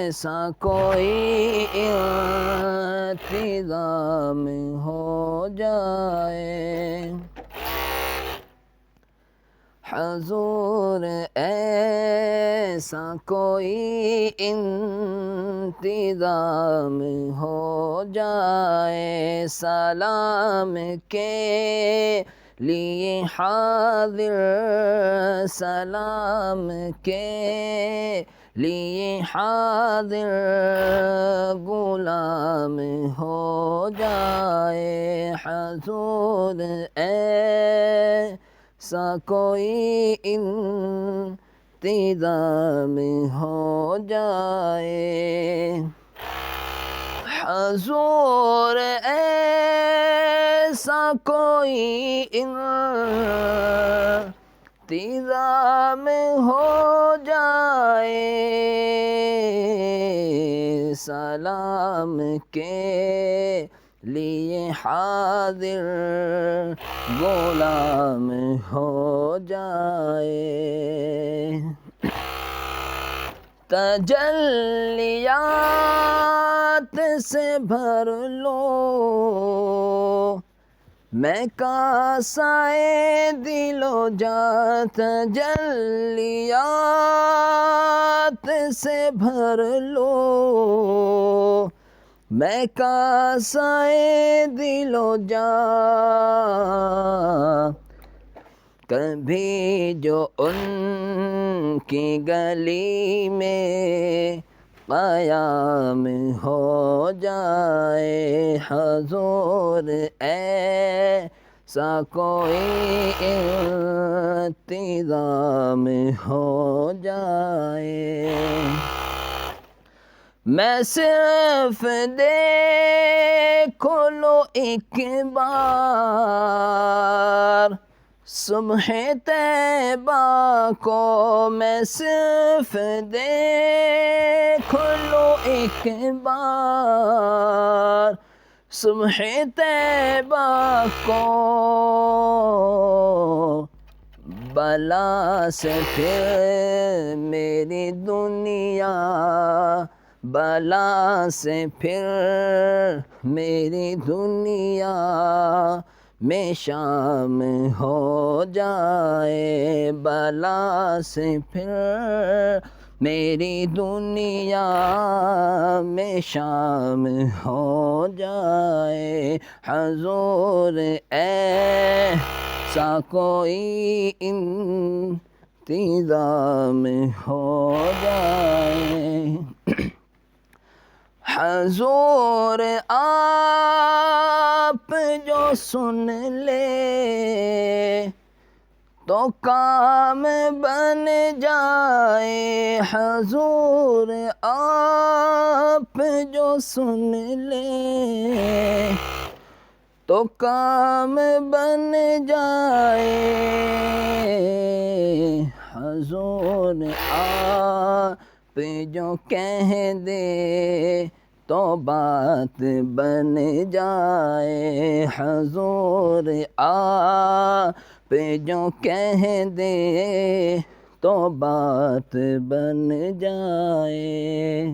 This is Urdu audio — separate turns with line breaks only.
ایسا کوئی انتظام ہو جائے، حضور ایسا کوئی انتظام ہو جائے، سلام کے لیے حاضر، سلام کے لیے حاضر غلام ہو جائے، حضور ایسا کوئی انتظام ہو جائے، حضور ایسا کوئی انتظام ہو جائے، سلام کے لیے حاضر غلام ہو جائے، تجلیات سے بھر لو میں کاسائے دل و جاں، تجلیات سے بھر لو میں کاسائے دل و جاں، کبھی جو ان کی گلی میں قیام ہو جائے، حضور ایسا کوئی انتظام ہو جائے، میں صرف دیکھ لو ایک بار صبح طیبہ کو، میں صرف دیکھ لو ایک بار صبح طیبہ کو، بلا سے پھر میری دنیا، بلا سے پھر میری دنیا میں شام ہو جائے، بلا سے پھر میری دنیا میں شام ہو جائے، حضور ایسا کوئی انتظام ہو جائے، حضور آپ جو سن لے تو کام بن جائے، حضور آپ جو سن لے تو کام بن جائے، حضور آپ جو کہہ دے تو بات بن جائے، حضور آپ جو کہہ دے تو بات بن جائے۔